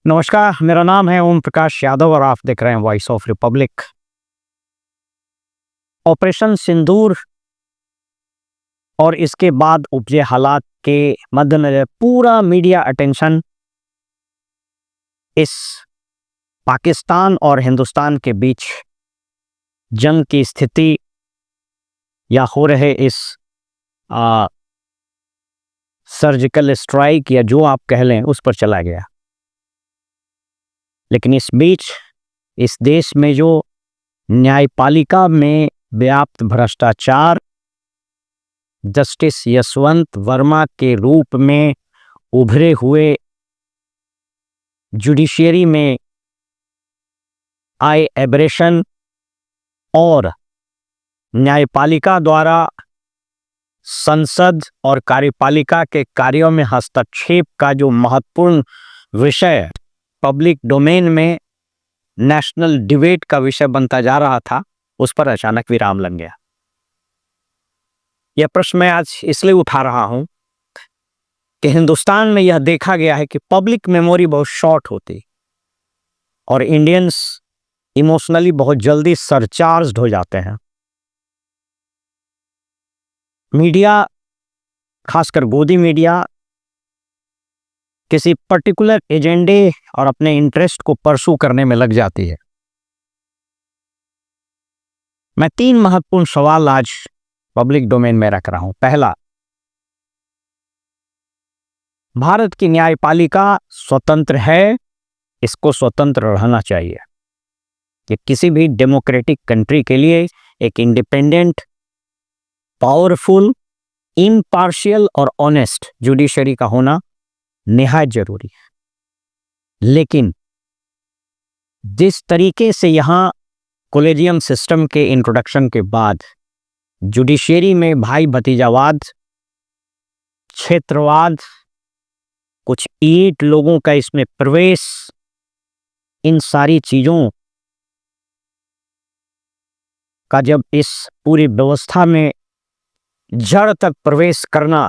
नमस्कार, मेरा नाम है ओम प्रकाश यादव और आप देख रहे हैं वॉइस ऑफ रिपब्लिक। ऑपरेशन सिंदूर और इसके बाद उपजे हालात के मद्देनजर पूरा मीडिया अटेंशन इस पाकिस्तान और हिंदुस्तान के बीच जंग की स्थिति या हो रहे इस सर्जिकल स्ट्राइक या जो आप कह लें उस पर चला गया। लेकिन इस बीच इस देश में जो न्यायपालिका में व्याप्त भ्रष्टाचार जस्टिस यशवंत वर्मा के रूप में उभरे हुए जुडिशरी में आए एब्रेशन और न्यायपालिका द्वारा संसद और कार्यपालिका के कार्यों में हस्तक्षेप का जो महत्वपूर्ण विषय पब्लिक डोमेन में नेशनल डिबेट का विषय बनता जा रहा था, उस पर अचानक विराम लग गया। यह प्रश्न मैं आज इसलिए उठा रहा हूं कि हिंदुस्तान में यह देखा गया है कि पब्लिक मेमोरी बहुत शॉर्ट होती और इंडियंस इमोशनली बहुत जल्दी सरचार्ज्ड हो जाते हैं। मीडिया, खासकर गोदी मीडिया, किसी पर्टिकुलर एजेंडे और अपने इंटरेस्ट को परसू करने में लग जाती है। मैं 3 महत्वपूर्ण सवाल आज पब्लिक डोमेन में रख रहा हूं। पहला, भारत की न्यायपालिका स्वतंत्र है, इसको स्वतंत्र रहना चाहिए। कि किसी भी डेमोक्रेटिक कंट्री के लिए एक इंडिपेंडेंट, पावरफुल, इम्पार्शियल और ऑनेस्ट जुडिशरी का होना निहायत जरूरी है। लेकिन जिस तरीके से यहां कोलेजियम सिस्टम के इंट्रोडक्शन के बाद जुडिशरी में भाई भतीजावाद, क्षेत्रवाद, कुछ ईट लोगों का इसमें प्रवेश, इन सारी चीजों का जब इस पूरी व्यवस्था में जड़ तक प्रवेश करना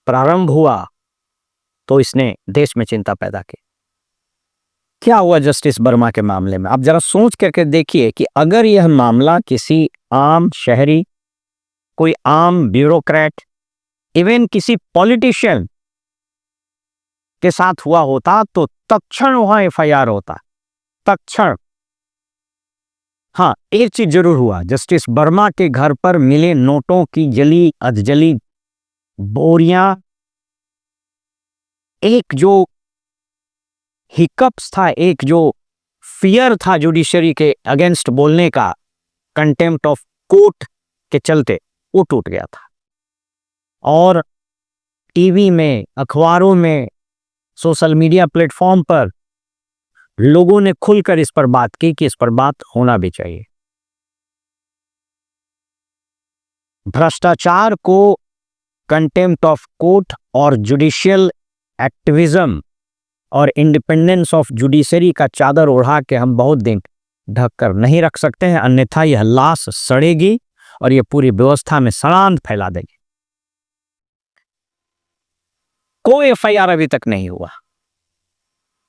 प्रारंभ हुआ तो इसने देश में चिंता पैदा की। क्या हुआ जस्टिस वर्मा के मामले में? आप जरा सोच करके देखिए कि अगर यह मामला किसी आम शहरी, कोई आम ब्यूरोक्रेट, इवन किसी पॉलिटिशियन के साथ हुआ होता तो तत्क्षण वहां एफआईआर होता, तत्क्षण। हाँ, एक चीज जरूर हुआ, जस्टिस वर्मा के घर पर मिले नोटों की जली अधजली बोरियां, एक जो हिकअप्स था, एक जो फियर था जुडिशरी के अगेंस्ट बोलने का, कंटेम्प्ट ऑफ कोर्ट के चलते, वो टूट गया था। और टीवी में, अखबारों में, सोशल मीडिया प्लेटफॉर्म पर लोगों ने खुलकर इस पर बात की कि इस पर बात होना भी चाहिए। भ्रष्टाचार को कंटेम्प्ट ऑफ कोर्ट और जुडिशियल एक्टिविज्म और इंडिपेंडेंस ऑफ जुडिशरी का चादर ओढ़ा के हम बहुत दिन ढक कर नहीं रख सकते हैं, अन्यथा यह लाश सड़ेगी और यह पूरी व्यवस्था में सड़ांध फैला देगी। कोई एफआईआर अभी तक नहीं हुआ।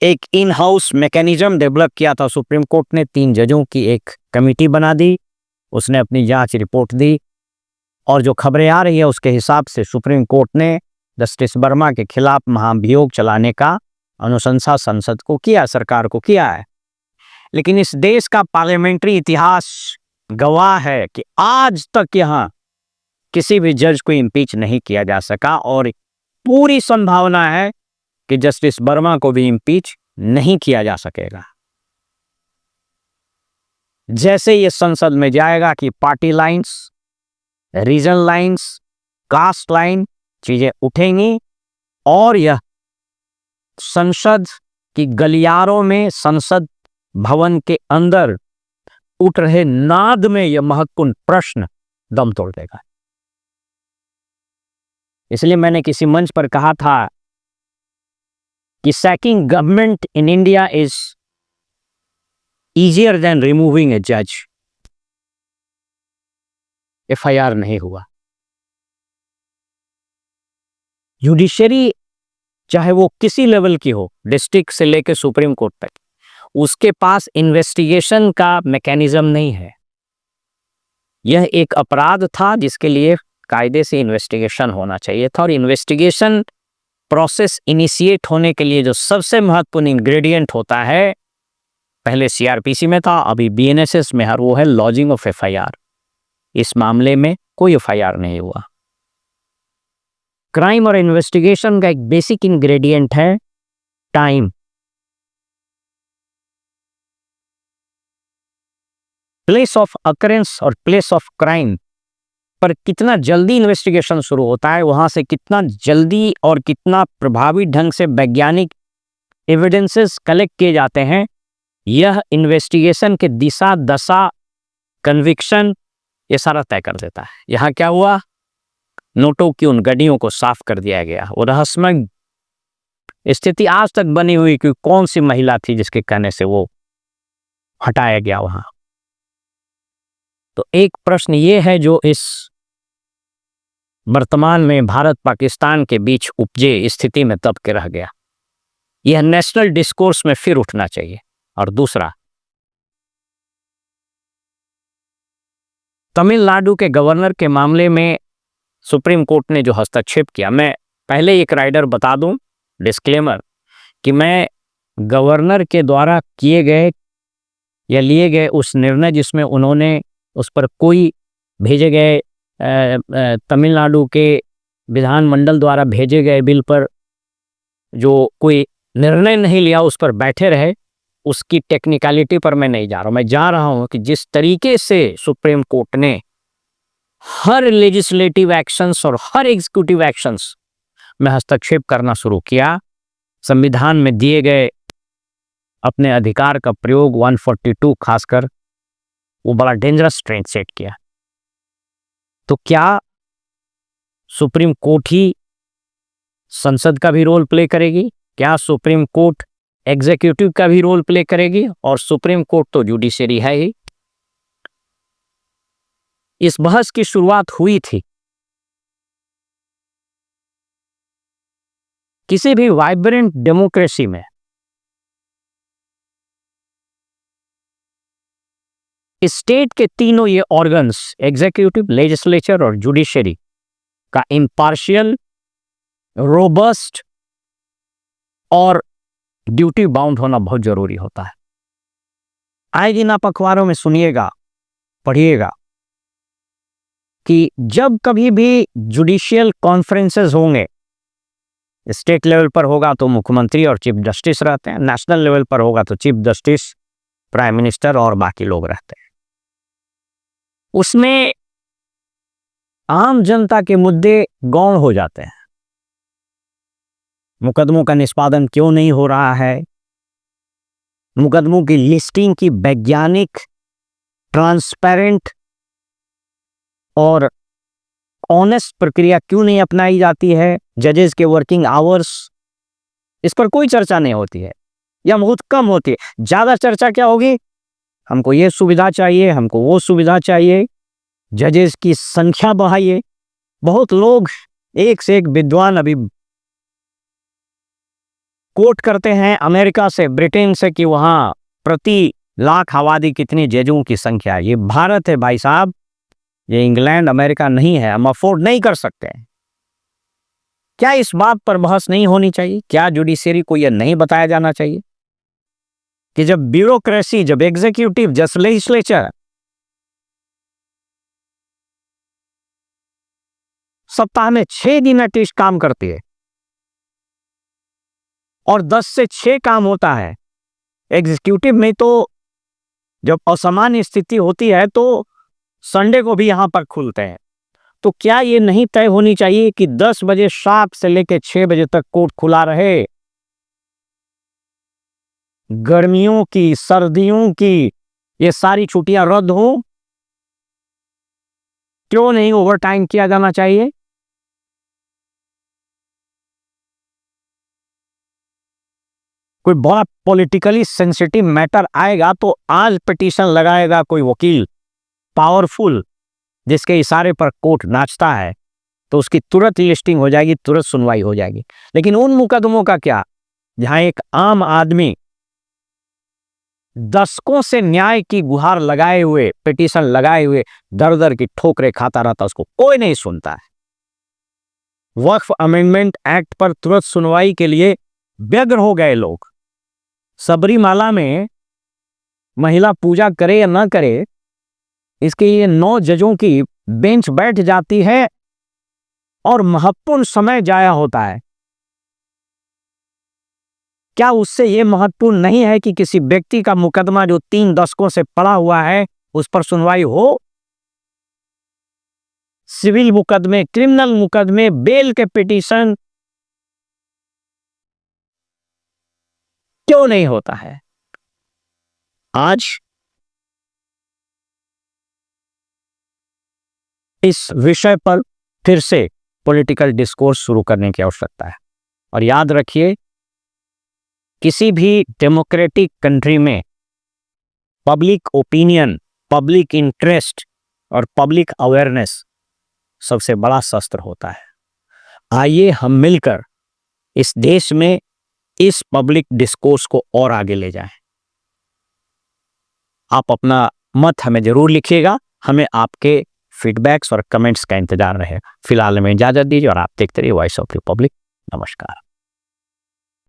एक इन हाउस मैकेनिज्म डेवलप किया था सुप्रीम कोर्ट ने, 3 जजों की एक कमेटी बना दी, उसने अपनी जांच रिपोर्ट दी और जो खबरें आ रही है उसके हिसाब से सुप्रीम कोर्ट ने जस्टिस वर्मा के खिलाफ महाभियोग चलाने का अनुशंसा संसद को किया, सरकार को किया है। लेकिन इस देश का पार्लियामेंट्री इतिहास गवाह है कि आज तक यहां किसी भी जज को इम्पीच नहीं किया जा सका और पूरी संभावना है कि जस्टिस वर्मा को भी इम्पीच नहीं किया जा सकेगा। जैसे ये संसद में जाएगा कि party lines, regional lines, caste line चीजें उठेंगी और यह संसद की गलियारों में, संसद भवन के अंदर उठ रहे नाद में यह महत्वपूर्ण प्रश्न दम तोड़ देगा। इसलिए मैंने किसी मंच पर कहा था कि sacking government in India is easier than removing a जज। एफआईआर नहीं हुआ। जुडिशरी चाहे वो किसी लेवल की हो, डिस्ट्रिक्ट से लेकर सुप्रीम कोर्ट तक, उसके पास इन्वेस्टिगेशन का मैकेनिज्म नहीं है। यह एक अपराध था जिसके लिए कायदे से इन्वेस्टिगेशन होना चाहिए था, और इन्वेस्टिगेशन प्रोसेस इनिशिएट होने के लिए जो सबसे महत्वपूर्ण इंग्रेडिएंट होता है, पहले सीआरपीसी में था, अभी बीएनएसएस में है, वो है लॉजिंग ऑफ एफआईआर। इस मामले में कोई एफआईआर नहीं हुआ। क्राइम और इन्वेस्टिगेशन का एक बेसिक इंग्रेडिएंट है टाइम। प्लेस ऑफ अकरेंस और प्लेस ऑफ क्राइम पर कितना जल्दी इन्वेस्टिगेशन शुरू होता है, वहां से कितना जल्दी और कितना प्रभावी ढंग से वैज्ञानिक एविडेंसेस कलेक्ट किए जाते हैं, यह इन्वेस्टिगेशन के दिशा दशा, कन्विक्शन, ये सारा तय कर देता है। यहां क्या हुआ, नोटों की उन गड्डियों को साफ कर दिया गया। वो रहस्यमय स्थिति आज तक बनी हुई कि कौन सी महिला थी जिसके कहने से वो हटाया गया वहां। तो एक प्रश्न ये है जो इस वर्तमान में भारत पाकिस्तान के बीच उपजे स्थिति में दब के रह गया, यह नेशनल डिस्कोर्स में फिर उठना चाहिए। और दूसरा, तमिलनाडु के गवर्नर के मामले में सुप्रीम कोर्ट ने जो हस्तक्षेप किया, मैं पहले एक राइडर बता दूं, डिस्क्लेमर, कि मैं गवर्नर के द्वारा किए गए या लिए गए उस निर्णय जिसमें उन्होंने उस पर कोई भेजे गए तमिलनाडु के विधानमंडल द्वारा भेजे गए बिल पर जो कोई निर्णय नहीं लिया, उस पर बैठे रहे, उसकी टेक्निकलिटी पर मैं नहीं जा रहा हूं। मैं जा रहा हूं कि जिस तरीके से सुप्रीम कोर्ट ने हर लेजिस्लेटिव एक्शंस और हर एग्जीक्यूटिव एक्शंस में हस्तक्षेप करना शुरू किया, संविधान में दिए गए अपने अधिकार का प्रयोग 142 खासकर, वो बड़ा डेंजरस ट्रेंड सेट किया। तो क्या सुप्रीम कोर्ट ही संसद का भी रोल प्ले करेगी? क्या सुप्रीम कोर्ट एग्जीक्यूटिव का भी रोल प्ले करेगी? और सुप्रीम कोर्ट तो जुडिशरी है ही। इस बहस की शुरुआत हुई थी किसी भी वाइब्रेंट डेमोक्रेसी में स्टेट के तीनों ये ऑर्गन्स, एग्जीक्यूटिव, लेजिस्लेचर और जुडिशरी, का इम्पार्शियल, रोबस्ट और ड्यूटी बाउंड होना बहुत जरूरी होता है। आए दिन आप अखबारों में सुनिएगा, पढ़िएगा कि जब कभी भी जुडिशियल कॉन्फ्रेंसेस होंगे, स्टेट लेवल पर होगा तो मुख्यमंत्री और चीफ जस्टिस रहते हैं, नेशनल लेवल पर होगा तो चीफ जस्टिस, प्राइम मिनिस्टर और बाकी लोग रहते हैं। उसमें आम जनता के मुद्दे गौण हो जाते हैं। मुकदमों का निष्पादन क्यों नहीं हो रहा है, मुकदमों की लिस्टिंग की वैज्ञानिक, ट्रांसपेरेंट और ऑनेस्ट प्रक्रिया क्यों नहीं अपनाई जाती है, जजेस के वर्किंग आवर्स, इस पर कोई चर्चा नहीं होती है या बहुत कम होती है। ज्यादा चर्चा क्या होगी, हमको ये सुविधा चाहिए, हमको वो सुविधा चाहिए, जजेस की संख्या बढ़ाइए। बहुत लोग, एक से एक विद्वान अभी कोट करते हैं अमेरिका से, ब्रिटेन से, कि वहां प्रति लाख आबादी कितनी जजों की संख्या है। ये भारत है भाई साहब, ये इंग्लैंड अमेरिका नहीं है, हम अफोर्ड नहीं कर सकते। क्या इस बात पर बहस नहीं होनी चाहिए? क्या जुडिशरी को यह नहीं बताया जाना चाहिए कि जब ब्यूरोक्रेसी, जब एग्जीक्यूटिव, जब लेजिस्लेचर सप्ताह में 6 दिन एटलीस्ट काम करती है और 10 से 6 काम होता है, एग्जीक्यूटिव में तो जब असामान्य स्थिति होती है तो संडे को भी यहां पर खुलते हैं, तो क्या ये नहीं तय होनी चाहिए कि 10 बजे शार्प से लेकर 6 बजे तक कोर्ट खुला रहे? गर्मियों की, सर्दियों की ये सारी छुट्टियां रद्द हो, क्यों नहीं ओवर टाइम किया जाना चाहिए? कोई बड़ा पॉलिटिकली सेंसिटिव मैटर आएगा तो आज पिटीशन लगाएगा कोई वकील पावरफुल, जिसके इशारे पर कोर्ट नाचता है, तो उसकी तुरंत लिस्टिंग हो जाएगी, तुरंत सुनवाई हो जाएगी। लेकिन उन मुकदमों का क्या, जहां एक आम आदमी दशकों से न्याय की गुहार लगाए हुए, पिटीशन लगाए हुए दर दर की ठोकरें खाता रहता, उसको कोई नहीं सुनता है। वक्फ अमेंडमेंट एक्ट पर तुरंत सुनवाई के लिए व्यग्र हो गए लोग। सबरीमाला में महिला पूजा करे या ना करे, इसके ये 9 जजों की बेंच बैठ जाती है और महत्वपूर्ण समय जाया होता है। क्या उससे यह महत्वपूर्ण नहीं है कि किसी व्यक्ति का मुकदमा जो 3 दशकों से पड़ा हुआ है उस पर सुनवाई हो? सिविल मुकदमे, क्रिमिनल मुकदमे, बेल के पिटीशन क्यों नहीं होता है? आज इस विषय पर फिर से पॉलिटिकल डिस्कोर्स शुरू करने की आवश्यकता है। और याद रखिए, किसी भी डेमोक्रेटिक कंट्री में पब्लिक ओपिनियन, पब्लिक इंटरेस्ट और पब्लिक अवेयरनेस सबसे बड़ा शस्त्र होता है। आइए हम मिलकर इस देश में इस पब्लिक डिस्कोर्स को और आगे ले जाएं। आप अपना मत हमें जरूर लिखिएगा, हमें आपके फीडबैक्स और कमेंट्स का इंतजार रहेगा। फिलहाल हमें इजाजत दीजिए और आप देखते रहिए वॉइस ऑफ रिपब्लिक। नमस्कार।